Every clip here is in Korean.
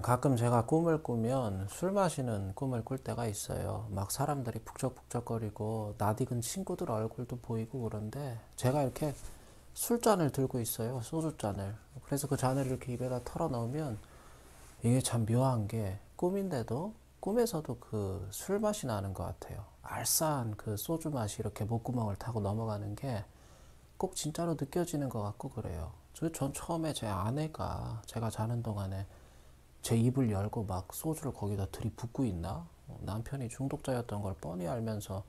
가끔 제가 꿈을 꾸면 술 마시는 꿈을 꿀 때가 있어요. 막 사람들이 북적북적거리고 낯익은 친구들 얼굴도 보이고 그런데 제가 이렇게 술잔을 들고 있어요. 소주잔을. 그래서 그 잔을 이렇게 입에다 털어 넣으면 이게 참 묘한 게 꿈인데도 꿈에서도 그 술 맛이 나는 것 같아요. 알싸한 그 소주 맛이 이렇게 목구멍을 타고 넘어가는 게 꼭 진짜로 느껴지는 것 같고 그래요. 전 처음에 제 아내가 제가 자는 동안에 제 입을 열고 막 소주를 거기다 들이붓고 있나? 남편이 중독자였던 걸 뻔히 알면서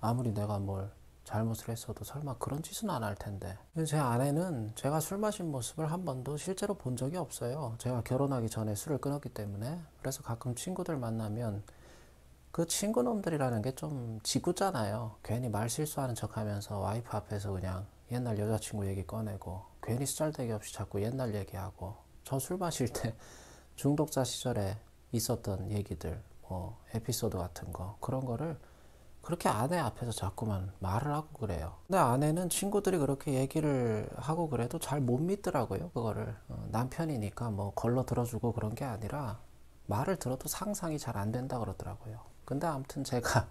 아무리 내가 뭘 잘못을 했어도 설마 그런 짓은 안 할 텐데. 제 아내는 제가 술 마신 모습을 한 번도 실제로 본 적이 없어요. 제가 결혼하기 전에 술을 끊었기 때문에. 그래서 가끔 친구들 만나면 그 친구놈들이라는 게 좀 짓궂잖아요. 괜히 말 실수하는 척 하면서 와이프 앞에서 그냥 옛날 여자친구 얘기 꺼내고 괜히 쓰잘데기 없이 자꾸 옛날 얘기하고 저 술 마실 때 중독자 시절에 있었던 얘기들, 뭐 에피소드 같은 거 그런 거를 그렇게 아내 앞에서 자꾸만 말을 하고 그래요. 근데 아내는 친구들이 그렇게 얘기를 하고 그래도 잘 못 믿더라고요. 그거를 남편이니까 뭐 걸러 들어주고 그런 게 아니라 말을 들어도 상상이 잘 안 된다 그러더라고요. 근데 아무튼 제가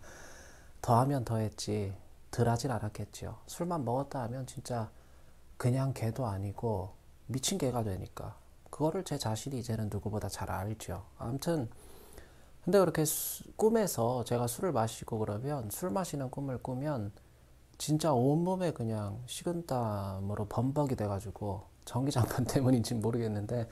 더하면 더했지 덜 하진 않았겠죠. 술만 먹었다 하면 진짜 그냥 개도 아니고 미친 개가 되니까 그거를 제 자신이 이제는 누구보다 잘 알죠. 아무튼 근데 그렇게 꿈에서 제가 술을 마시고 그러면 술 마시는 꿈을 꾸면 진짜 온몸에 그냥 식은땀으로 범벅이 돼가지고 전기장판 때문인지 모르겠는데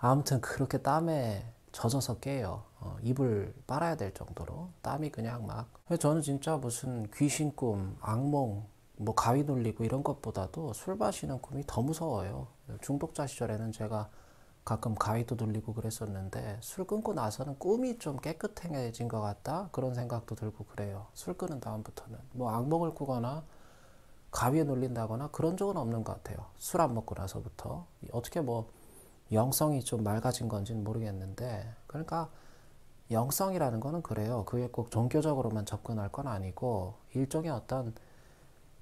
아무튼 그렇게 땀에 젖어서 깨요. 이불 빨아야 될 정도로 땀이 그냥 막. 저는 진짜 무슨 귀신 꿈, 악몽, 뭐 가위 눌리고 이런 것보다도 술 마시는 꿈이 더 무서워요. 중독자 시절에는 제가 가끔 가위도 눌리고 그랬었는데 술 끊고 나서는 꿈이 좀 깨끗해진 것 같다 그런 생각도 들고 그래요. 술 끊은 다음부터는 뭐 악몽을 꾸거나 가위에 눌린다거나 그런 적은 없는 것 같아요. 술 안 먹고 나서부터 어떻게 뭐 영성이 좀 맑아진 건지는 모르겠는데 그러니까 영성이라는 거는 그래요. 그게 꼭 종교적으로만 접근할 건 아니고 일종의 어떤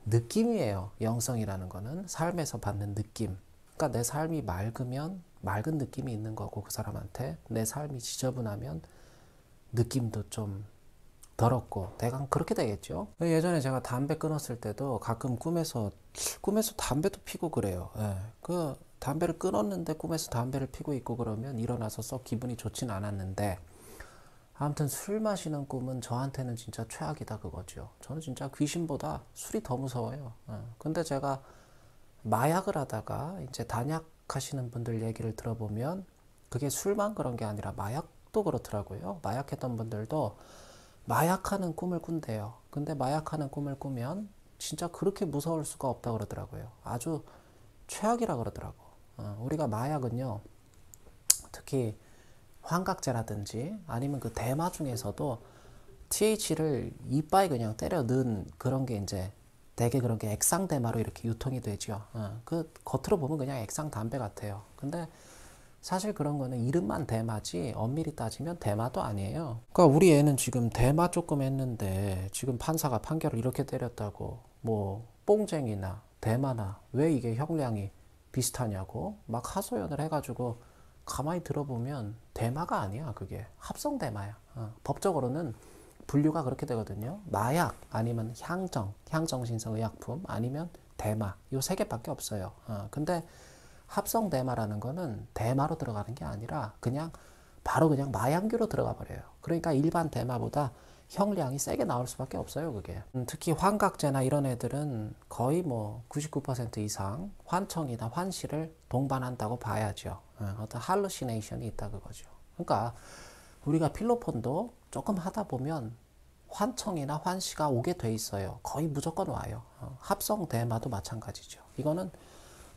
느낌이에요. 영성이라는 거는 삶에서 받는 느낌. 그러니까 내 삶이 맑으면 맑은 느낌이 있는 거고 그 사람한테 내 삶이 지저분하면 느낌도 좀 더럽고 대강 그렇게 되겠죠. 예전에 제가 담배 끊었을 때도 가끔 꿈에서 담배도 피고 그래요. 예. 그 담배를 끊었는데 꿈에서 담배를 피고 있고 그러면 일어나서 썩 기분이 좋진 않았는데 아무튼 술 마시는 꿈은 저한테는 진짜 최악이다 그거죠. 저는 진짜 귀신보다 술이 더 무서워요. 근데 제가 마약을 하다가 이제 단약하시는 분들 얘기를 들어보면 그게 술만 그런 게 아니라 마약도 그렇더라고요. 마약했던 분들도 마약하는 꿈을 꾼대요. 근데 마약하는 꿈을 꾸면 진짜 그렇게 무서울 수가 없다 그러더라고요. 아주 최악이라 그러더라고. 우리가 마약은요, 특히 환각제라든지 아니면 그 대마 중에서도 TH를 이빨에 그냥 때려 넣은 그런 게 이제 되게 그런 게 액상 대마로 이렇게 유통이 되죠. 그 겉으로 보면 그냥 액상 담배 같아요. 근데 사실 그런 거는 이름만 대마지 엄밀히 따지면 대마도 아니에요. 그러니까 우리 애는 지금 대마 조금 했는데 지금 판사가 판결을 이렇게 때렸다고 뭐 뽕쟁이나 대마나 왜 이게 형량이 비슷하냐고 막 하소연을 해가지고 가만히 들어보면 대마가 아니야. 그게 합성 대마야. 법적으로는 분류가 그렇게 되거든요. 마약 아니면 향정신성 의약품 아니면 대마 요 세 개밖에 없어요. 근데 합성 대마라는 거는 대마로 들어가는 게 아니라 그냥 바로 그냥 마약류로 들어가 버려요. 그러니까 일반 대마보다 형량이 세게 나올 수밖에 없어요, 그게. 특히 환각제나 이런 애들은 거의 뭐 99% 이상 환청이나 환시를 동반한다고 봐야죠. 어떤 할루시네이션이 있다 그거죠. 그러니까 우리가 필로폰도 조금 하다 보면 환청이나 환시가 오게 돼 있어요. 거의 무조건 와요. 합성 대마도 마찬가지죠. 이거는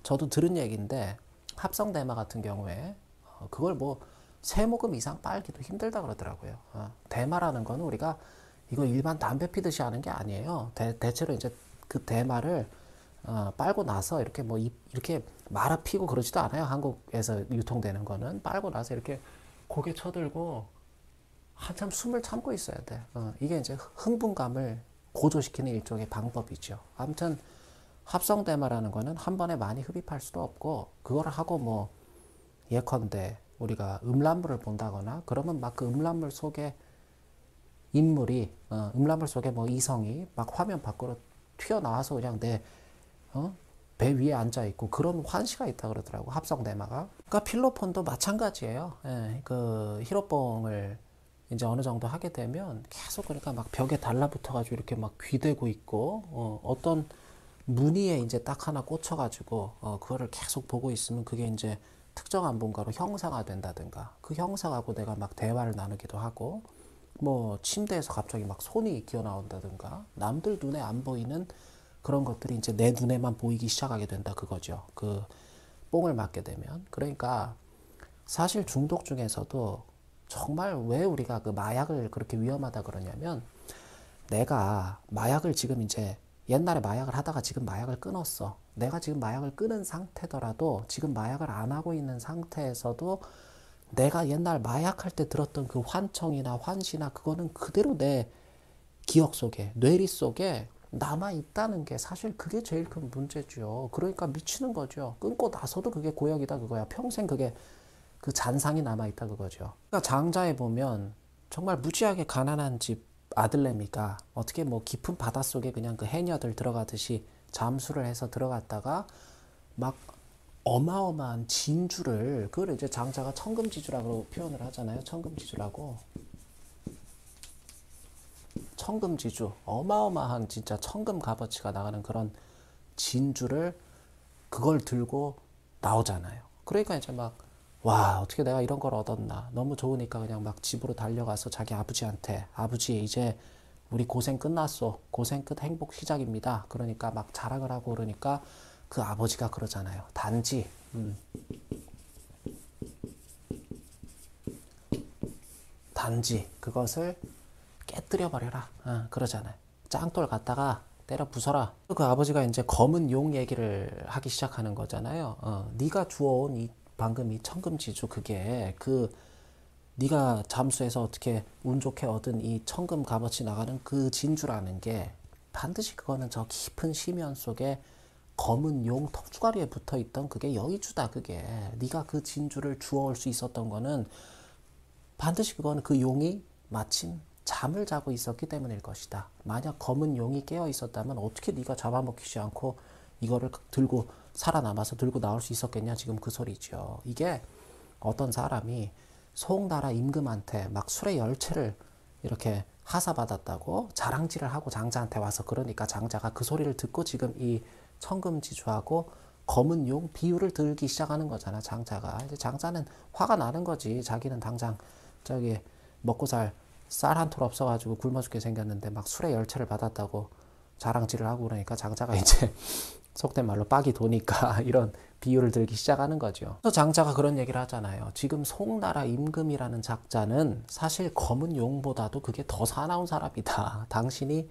저도 들은 얘기인데 합성 대마 같은 경우에 그걸 뭐 세 모금 이상 빨기도 힘들다 그러더라고요. 대마라는 거는 우리가 이거 일반 담배 피듯이 하는 게 아니에요. 대체로 이제 그 대마를 빨고 나서 이렇게 뭐 이렇게 말아 피고 그러지도 않아요. 한국에서 유통되는 거는 빨고 나서 이렇게 고개 쳐들고 한참 숨을 참고 있어야 돼. 이게 이제 흥분감을 고조시키는 일종의 방법이죠. 아무튼 합성 대마라는 거는 한 번에 많이 흡입할 수도 없고 그걸 하고 뭐 예컨대 우리가 음란물을 본다거나 그러면 막 그 음란물 속에 인물이 음란물 속에 뭐 이성이 막 화면 밖으로 튀어나와서 그냥 내 배 위에 앉아 있고 그런 환시가 있다 그러더라고. 합성 대마가. 그러니까 필로폰도 마찬가지예요. 예, 그 히로뽕을 이제 어느 정도 하게 되면 계속 그러니까 막 벽에 달라붙어 가지고 이렇게 막 귀대고 있고 어떤 무늬에 이제 딱 하나 꽂혀 가지고 그거를 계속 보고 있으면 그게 이제 특정한 뭔가로 형사가 된다든가 그 형사하고 내가 막 대화를 나누기도 하고 뭐 침대에서 갑자기 막 손이 기어 나온다든가 남들 눈에 안 보이는 그런 것들이 이제 내 눈에만 보이기 시작하게 된다 그거죠. 그 뽕을 맞게 되면. 그러니까 사실 중독 중에서도 정말 왜 우리가 그 마약을 그렇게 위험하다 그러냐면 내가 마약을 지금 이제 옛날에 마약을 하다가 지금 마약을 끊었어. 내가 지금 마약을 끊은 상태더라도 지금 마약을 안 하고 있는 상태에서도 내가 옛날 마약할 때 들었던 그 환청이나 환시나 그거는 그대로 내 기억 속에, 뇌리 속에 남아 있다는 게 사실 그게 제일 큰 문제죠. 그러니까 미치는 거죠. 끊고 나서도 그게 고역이다 그거야. 평생 그게 그 잔상이 남아 있다 그거죠. 그러니까 장자에 보면 정말 무지하게 가난한 집 아들내미가 어떻게 뭐 깊은 바닷속에 그냥 그 해녀들 들어가듯이 잠수를 해서 들어갔다가 막 어마어마한 진주를 그걸 이제 장자가 천금지주라고 표현을 하잖아요. 천금지주라고. 천금지주 어마어마한 진짜 천금 값어치가 나가는 그런 진주를 그걸 들고 나오잖아요. 그러니까 이제 막 와 어떻게 내가 이런 걸 얻었나 너무 좋으니까 그냥 막 집으로 달려가서 자기 아버지한테 아버지 이제 우리 고생 끝났어 고생 끝 행복 시작입니다. 그러니까 막 자랑을 하고 그러니까 그 아버지가 그러잖아요. 단지 그것을 깨뜨려 버려라. 그러잖아요. 짱돌 갖다가 때려 부숴라. 그 아버지가 이제 검은 용 얘기를 하기 시작하는 거잖아요. 네가 주워온 이 방금 이 천금지주 그게 그 네가 잠수해서 어떻게 운 좋게 얻은 이 천금 값어치 나가는 그 진주라는 게 반드시 그거는 저 깊은 심연 속에 검은 용 턱주가리에 붙어 있던 그게 여의주다. 그게 네가 그 진주를 주워올 수 있었던 거는 반드시 그거는 그 용이 마침 잠을 자고 있었기 때문일 것이다. 만약 검은 용이 깨어 있었다면 어떻게 네가 잡아먹히지 않고 이거를 들고 살아남아서 들고 나올 수 있었겠냐 지금 그 소리죠. 이게 어떤 사람이 송나라 임금한테 막 술의 열채를 이렇게 하사받았다고 자랑질을 하고 장자한테 와서 그러니까 장자가 그 소리를 듣고 지금 이 천금지주하고 검은 용 비유를 들기 시작하는 거잖아. 장자가 이제 장자는 화가 나는 거지. 자기는 당장 저기 먹고 살 쌀 한 톨 없어가지고 굶어 죽게 생겼는데 막 술의 열차를 받았다고 자랑질을 하고 그러니까 장자가 이제 속된 말로 빡이 도니까 이런 비유를 들기 시작하는 거죠. 그래서 장자가 그런 얘기를 하잖아요. 지금 송나라 임금이라는 작자는 사실 검은 용보다도 그게 더 사나운 사람이다. 당신이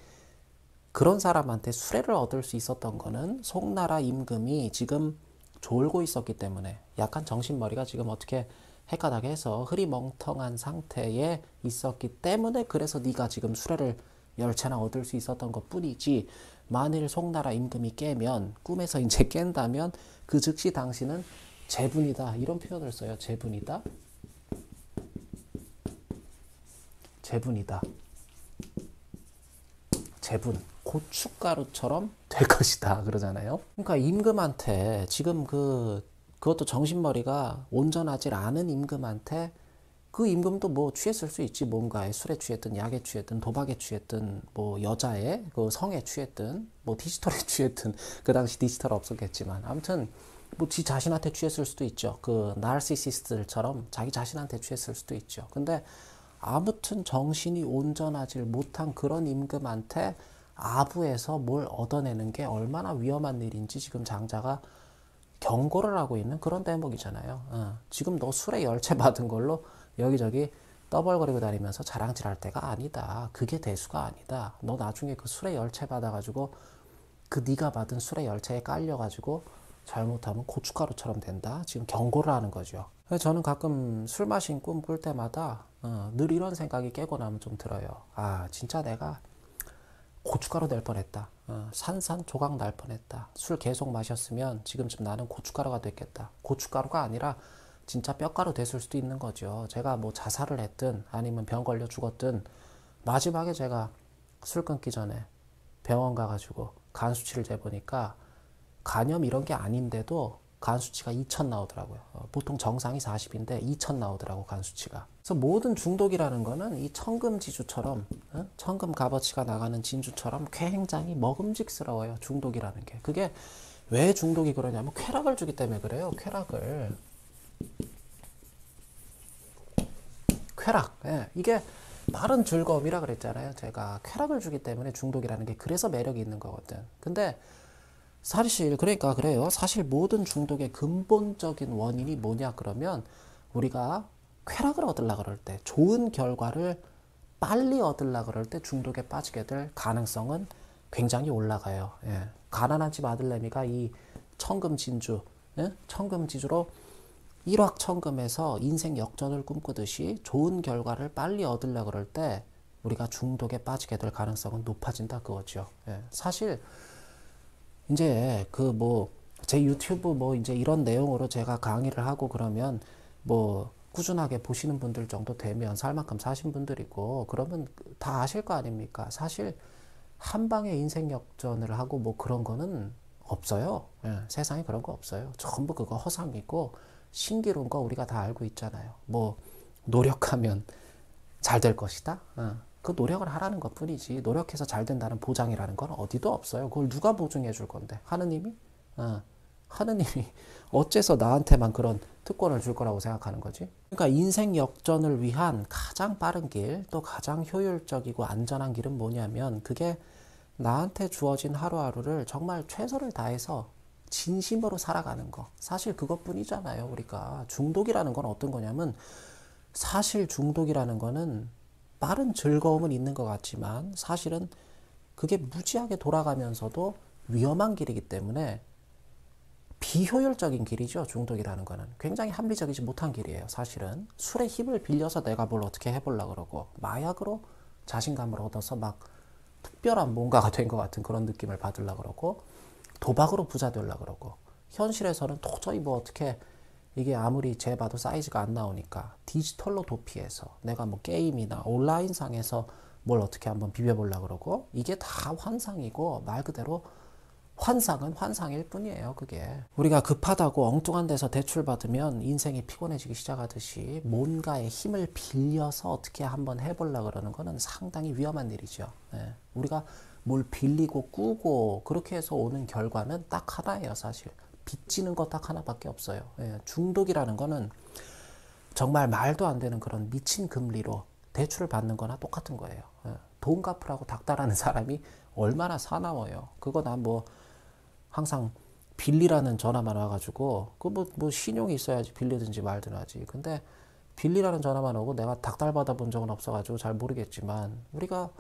그런 사람한테 수레를 얻을 수 있었던 거는 송나라 임금이 지금 졸고 있었기 때문에 약간 정신머리가 지금 어떻게 헷가닥 해서 흐리멍텅한 상태에 있었기 때문에 그래서 네가 지금 수레를 열채나 얻을 수 있었던 것 뿐이지 만일 송나라 임금이 깨면 꿈에서 이제 깬다면 그 즉시 당신은 제분이다 이런 표현을 써요. 제분이다 제분이다 제분 고춧가루처럼 될 것이다 그러잖아요. 그러니까 임금한테 지금 그것도 정신머리가 온전하지 않은 임금한테 그 임금도 뭐 취했을 수 있지. 뭔가에 술에 취했든 약에 취했든 도박에 취했든 뭐 여자의 그 성에 취했든 뭐 디지털에 취했든 그 당시 디지털 없었겠지만 아무튼 뭐 지 자신한테 취했을 수도 있죠. 그 나르시시스트들처럼 자기 자신한테 취했을 수도 있죠. 근데 아무튼 정신이 온전하지 못한 그런 임금한테 아부에서 뭘 얻어내는 게 얼마나 위험한 일인지 지금 장자가 경고를 하고 있는 그런 대목이잖아요. 지금 너 술에 열채 받은 걸로 여기저기 떠벌거리고 다니면서 자랑질할 때가 아니다. 그게 대수가 아니다. 너 나중에 그 술에 열채 받아가지고 그 네가 받은 술에 열채에 깔려가지고 잘못하면 고춧가루처럼 된다. 지금 경고를 하는 거죠. 저는 가끔 술 마신 꿈 꿀 때마다 늘 이런 생각이 깨고 나면 좀 들어요. 아 진짜 내가 고춧가루 될 뻔했다. 산산조각 날 뻔했다. 술 계속 마셨으면 지금쯤 나는 고춧가루가 됐겠다. 고춧가루가 아니라 진짜 뼈가루 됐을 수도 있는 거죠. 제가 뭐 자살을 했든 아니면 병 걸려 죽었든 마지막에 제가 술 끊기 전에 병원 가가지고 간 수치를 재보니까 간염 이런 게 아닌데도 간 수치가 2000 나오더라고요. 보통 정상이 40인데 2000 나오더라고, 간 수치가. 그래서 모든 중독이라는 거는 이 청금지주처럼, 청금 값어치가 나가는 진주처럼 굉장히 먹음직스러워요, 중독이라는 게. 그게 왜 중독이 그러냐면 쾌락을 주기 때문에 그래요. 쾌락. 예, 이게 다른 즐거움이라 그랬잖아요. 제가 쾌락을 주기 때문에 중독이라는 게 그래서 매력이 있는 거거든. 근데 사실 그러니까 그래요. 사실 모든 중독의 근본적인 원인이 뭐냐 그러면 우리가 쾌락을 얻으려 그럴 때, 좋은 결과를 빨리 얻으려 그럴 때 중독에 빠지게 될 가능성은 굉장히 올라가요. 예. 가난한 집 아들내미가 이 청금진주, 예? 청금지주로 일확천금에서 인생 역전을 꿈꾸듯이 좋은 결과를 빨리 얻으려 그럴 때 우리가 중독에 빠지게 될 가능성은 높아진다 그거죠. 예. 사실 이제 그 뭐 제 유튜브 뭐 이제 이런 내용으로 제가 강의를 하고 그러면 뭐 꾸준하게 보시는 분들 정도 되면 살 만큼 사신 분들이고 그러면 다 아실 거 아닙니까? 사실 한 방에 인생 역전을 하고 뭐 그런 거는 없어요. 예, 세상에 그런 거 없어요. 전부 그거 허상이고 신기루인 거 우리가 다 알고 있잖아요. 뭐 노력하면 잘 될 것이다. 그 노력을 하라는 것 뿐이지 노력해서 잘 된다는 보장이라는 건 어디도 없어요. 그걸 누가 보증해 줄 건데? 하느님이? 하느님이 어째서 나한테만 그런 특권을 줄 거라고 생각하는 거지? 그러니까 인생 역전을 위한 가장 빠른 길, 또 가장 효율적이고 안전한 길은 뭐냐면 그게 나한테 주어진 하루하루를 정말 최선을 다해서 진심으로 살아가는 거. 사실 그것뿐이잖아요. 우리가 중독이라는 건 어떤 거냐면 사실 중독이라는 거는 빠른 즐거움은 있는 것 같지만 사실은 그게 무지하게 돌아가면서도 위험한 길이기 때문에 비효율적인 길이죠. 중독이라는 거는 굉장히 합리적이지 못한 길이에요. 사실은 술의 힘을 빌려서 내가 뭘 어떻게 해보려고 그러고 마약으로 자신감을 얻어서 막 특별한 뭔가가 된 것 같은 그런 느낌을 받으려고 그러고 도박으로 부자 되려고 그러고 현실에서는 도저히 뭐 어떻게 이게 아무리 재봐도 사이즈가 안 나오니까 디지털로 도피해서 내가 뭐 게임이나 온라인상에서 뭘 어떻게 한번 비벼보려고 그러고 이게 다 환상이고 말 그대로 환상은 환상일 뿐이에요. 그게 우리가 급하다고 엉뚱한 데서 대출 받으면 인생이 피곤해지기 시작하듯이 뭔가의 힘을 빌려서 어떻게 한번 해보려고 그러는 거는 상당히 위험한 일이죠. 예. 우리가 뭘 빌리고 꾸고 그렇게 해서 오는 결과는 딱 하나예요. 사실 빚지는 거 딱 하나밖에 없어요. 예. 중독이라는 거는 정말 말도 안 되는 그런 미친 금리로 대출을 받는 거나 똑같은 거예요. 예. 돈 갚으라고 닥달하는 사람이 얼마나 사나워요. 그거 난 뭐 항상 빌리라는 전화만 와가지고 그 뭐 신용이 있어야지 빌리든지 말든 하지. 근데 빌리라는 전화만 오고 내가 닥달 받아본 적은 없어가지고 잘 모르겠지만 우리가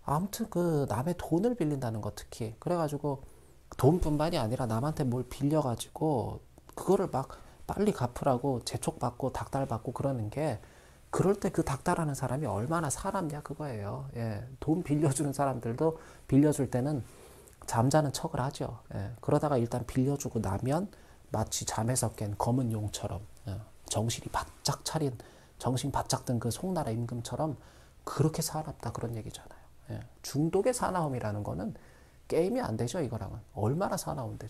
아무튼 그 남의 돈을 빌린다는 거 특히 그래가지고 돈뿐만이 아니라 남한테 뭘 빌려가지고 그거를 막 빨리 갚으라고 재촉받고 닥달받고 그러는 게 그럴 때 그 닥달하는 사람이 얼마나 사납냐 그거예요. 예, 돈 빌려주는 사람들도 빌려줄 때는 잠자는 척을 하죠. 예, 그러다가 일단 빌려주고 나면 마치 잠에서 깬 검은 용처럼 정신이 바짝 차린 정신 바짝 든 그 송나라 임금처럼 그렇게 사납다 그런 얘기잖아요. 예, 중독의 사나움이라는 거는 게임이 안 되죠. 이거랑은 얼마나 사나운데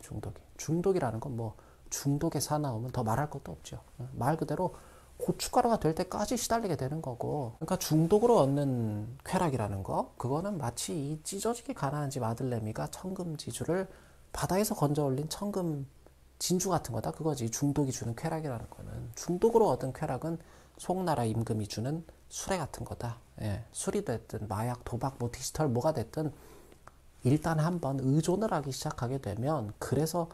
중독이라는 건 뭐 중독의 사나움은 더 말할 것도 없죠. 말 그대로 고춧가루가 될 때까지 시달리게 되는 거고 그러니까 중독으로 얻는 쾌락이라는 거 그거는 마치 이 찢어지게 가난한 집 아들내미가 청금지주를 바다에서 건져 올린 청금 진주 같은 거다 그거지. 중독이 주는 쾌락이라는 거는 중독으로 얻은 쾌락은 송나라 임금이 주는 수레 같은 거다. 예, 술이 됐든 마약 도박 뭐 디지털 뭐가 됐든 일단 한번 의존을 하기 시작하게 되면 그래서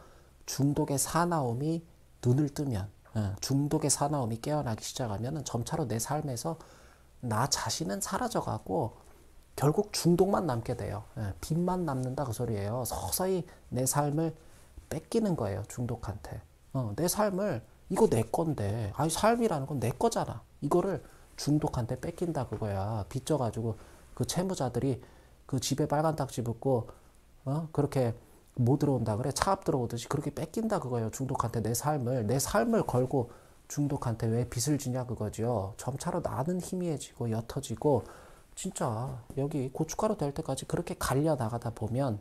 중독의 사나움이 눈을 뜨면 중독의 사나움이 깨어나기 시작하면 점차로 내 삶에서 나 자신은 사라져가고 결국 중독만 남게 돼요. 빚만 남는다 그 소리예요. 서서히 내 삶을 뺏기는 거예요. 중독한테. 내 삶을 이거 내 건데 아니 삶이라는 건 내 거잖아. 이거를 중독한테 뺏긴다 그거야. 빚져가지고 그 채무자들이 그 집에 빨간 딱지 붙고 그렇게 못 들어온다 그래 차압 들어오듯이 그렇게 뺏긴다 그거예요. 중독한테 내 삶을 걸고 중독한테 왜 빚을 지냐 그거죠. 점차로 나는 희미해지고 옅어지고 진짜 여기 고춧가루 될 때까지 그렇게 갈려 나가다 보면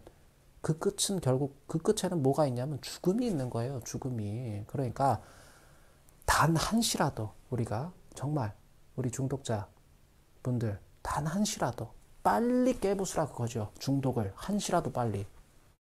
그 끝은 결국 그 끝에는 뭐가 있냐면 죽음이 있는 거예요. 죽음이. 그러니까 단 한시라도 우리가 정말 우리 중독자 분들 단 한시라도 빨리 깨부수라 그거죠. 중독을 한시라도 빨리.